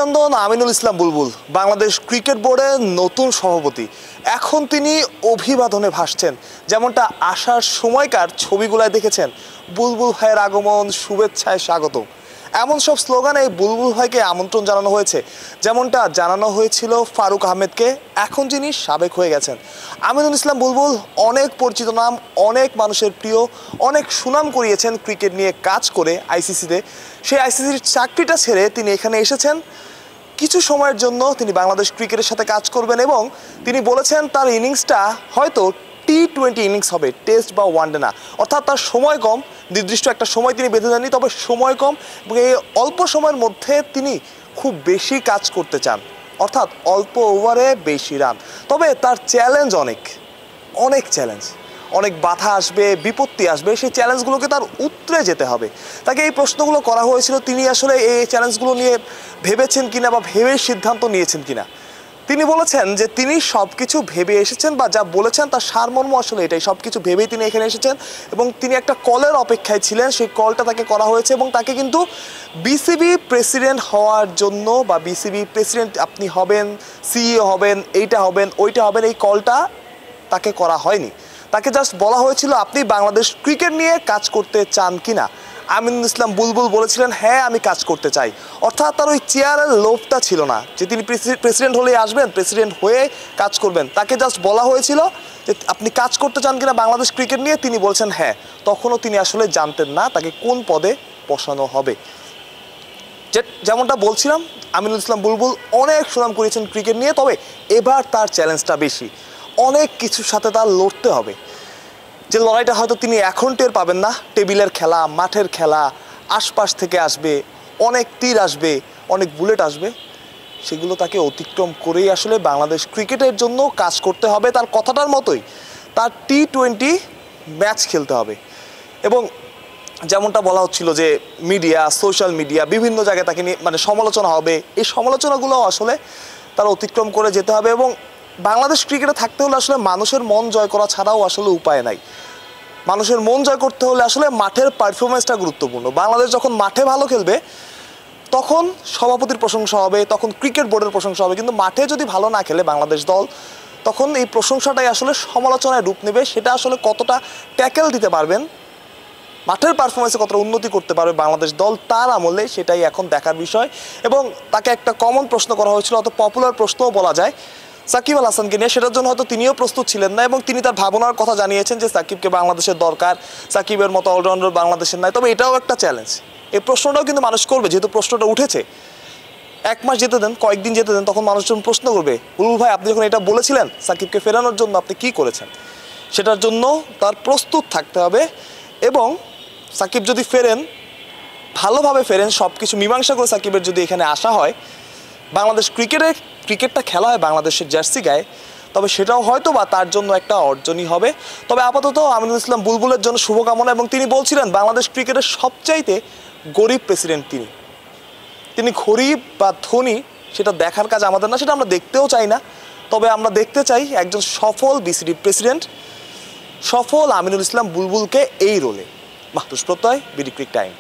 অভিনন্দন আমিনুল ইসলাম বুলবুল, বাংলাদেশ ক্রিকেট বোর্ডের নতুন সভাপতি। এখন তিনি অভিবাদনে ভাসছেন, যেমনটা আসার সময়কার ছবিগুলায় দেখেছেন। বুলবুল ভাইয়ের আগমন, শুভেচ্ছায় স্বাগত, এমন সব স্লোগানে বুলবুল ভাইকে আমন্ত্রণ জানানো হয়েছে। যেমনটা জানানো হয়েছিল ফারুক আহমেদকে, এখন যিনি সাবেক হয়ে গেছেন। আমিনুল ইসলাম বুলবুল অনেক পরিচিত নাম, অনেক মানুষের প্রিয়, অনেক সুনাম করিয়েছেন ক্রিকেট নিয়ে কাজ করে আইসিসিতে। সেই আইসিসির চাকরিটা ছেড়ে তিনি এখানে এসেছেন। কিছু সময়ের জন্য তিনি বাংলাদেশ ক্রিকেটের সাথে কাজ করবেন এবং তিনি বলেছেন তার ইনিংসটা হয়তো টি-20 ইনিংস হবে, টেস্ট বা ওয়ানডে না। অর্থাৎ তার সময় কম, নির্দিষ্ট একটা সময় তিনি বেঁধে দেননি, তবে সময় কম এবং এই অল্প সময়ের মধ্যে তিনি খুব বেশি কাজ করতে চান, অর্থাৎ অল্প ওভারে বেশি রান। তবে তার চ্যালেঞ্জ অনেক চ্যালেঞ্জ, অনেক বাধা আসবে, বিপত্তি আসবে, সেই চ্যালেঞ্জগুলোকে তার উতরে যেতে হবে। তাকে এই প্রশ্নগুলো করা হয়েছিল, তিনি আসলে এই চ্যালেঞ্জগুলো নিয়ে ভেবেছেন কিনা বা ভেবে সিদ্ধান্ত নিয়েছেন কিনা। তিনি বলেছেন যে তিনি সব কিছু ভেবে এসেছেন, বা যা বলেছেন তার সারমর্ম আসলে এটাই, সব কিছু ভেবেই তিনি এখানে এসেছেন এবং তিনি একটা কলের অপেক্ষায় ছিলেন। সেই কলটা তাকে করা হয়েছে এবং তাকে কিন্তু বিসিবি প্রেসিডেন্ট হওয়ার জন্য, বা বিসিবি প্রেসিডেন্ট আপনি হবেন, সিইও হবেন, এইটা হবেন, ওইটা হবেন, এই কলটা তাকে করা হয়নি। তাকে জাস্ট বলা হয়েছিল আপনি বাংলাদেশ ক্রিকেট নিয়ে কাজ করতে চান কিনা। আমিনুল ইসলাম বুলবুল বলেছিলেন হ্যাঁ আমি কাজ করতে চাই। অর্থাৎ তার ওই চেয়ারের লোভটা ছিল না যে তিনি প্রেসিডেন্ট হলেই আসবেন, প্রেসিডেন্ট হয়ে কাজ করবেন। তাকে জাস্ট বলা হয়েছিল যে আপনি কাজ করতে চান কিনা বাংলাদেশ ক্রিকেট নিয়ে। তিনি বলছেন হ্যাঁ। তখনও তিনি আসলে জানতেন না তাকে কোন পদে বসানো হবে। যেমনটা বলছিলাম, আমিনুল ইসলাম বুলবুল অনেক সুনাম করেছেন ক্রিকেট নিয়ে, তবে এবার তার চ্যালেঞ্জটা বেশি। অনেক কিছুর সাথে তার লড়তে হবে, যে লড়াইটা হয়তো তিনি এখন টের পাবেন না। টেবিলের খেলা, মাঠের খেলা, আশপাশ থেকে আসবে, অনেক তীর আসবে, অনেক বুলেট আসবে, সেগুলো তাকে অতিক্রম করেই আসলে বাংলাদেশ ক্রিকেটের জন্য কাজ করতে হবে। তার কথাটার মতোই তার টি-20 ম্যাচ খেলতে হবে। এবং যেমনটা বলা হচ্ছিল যে মিডিয়া, সোশ্যাল মিডিয়া, বিভিন্ন জায়গায় তাকে নিয়ে সমালোচনা হবে, এই সমালোচনাগুলো আসলে তার অতিক্রম করে যেতে হবে। এবং বাংলাদেশ ক্রিকেটে থাকতে হলে আসলে মানুষের মন জয় করা ছাড়াও আসলে উপায় নাই। মানুষের মন জয় করতে হলে আসলে মাঠের পারফরমেন্সটা গুরুত্বপূর্ণ। বাংলাদেশ যখন মাঠে ভালো খেলবে তখন সভাপতির প্রশংসা হবে, তখন ক্রিকেট বোর্ডের প্রশংসা হবে। কিন্তু মাঠে যদি ভালো না খেলে বাংলাদেশ দল, তখন এই প্রশংসাটাই আসলে সমালোচনায় রূপ নেবে। সেটা আসলে কতটা ট্যাকেল দিতে পারবেন, মাঠের পারফরমেন্সে কতটা উন্নতি করতে পারবে বাংলাদেশ দল, তার আমলে সেটাই এখন দেখার বিষয়। এবং তাকে একটা কমন প্রশ্ন করা হয়েছিল, অত পপুলার প্রশ্নও বলা যায়, সাকিব আল হাসানকে নিয়ে। সেটার জন্য হয়তো তিনিও প্রস্তুত ছিলেন না এবং তিনি তার ভাবনার কথা জানিয়েছেন যে সাকিবকে বাংলাদেশের দরকার, সাকিবের মতো অলরাউন্ডার বাংলাদেশের নাই। তবে এটাও একটা চ্যালেঞ্জ, এই প্রশ্নটাও কিন্তু মানুষ করবে, যেহেতু প্রশ্নটা উঠেছে। এক মাস যেতে দেন, কয়েকদিন যেতে দেন, তখন মানুষজন প্রশ্ন করবে বুলবুল ভাই আপনি যখন এটা বলেছিলেন সাকিবকে ফেরানোর জন্য আপনি কি করেছেন। সেটার জন্য তার প্রস্তুত থাকতে হবে। এবং সাকিব যদি ফেরেন, ভালোভাবে ফেরেন, সব কিছু মীমাংসা করে সাকিবের যদি এখানে আসা হয়, বাংলাদেশ ক্রিকেটটা খেলা হয় বাংলাদেশের জার্সি গায়ে, তবে সেটাও হয়তো বা তার জন্য একটা অর্জনই হবে। তবে আপাতত আমিনুল ইসলাম বুলবুলের জন্য শুভকামনা। এবং তিনি বলছিলেন বাংলাদেশ ক্রিকেটের সবচাইতে গরিব প্রেসিডেন্ট তিনি গরিব বা ধনী সেটা দেখার কাজ আমাদের না, সেটা আমরা দেখতেও চাই না। তবে আমরা দেখতে চাই একজন সফল বিসিবি প্রেসিডেন্ট, সফল আমিনুল ইসলাম বুলবুলকে এই রোলে। মাহতুস প্রত্যয়, বিডি ক্রিক টাইম।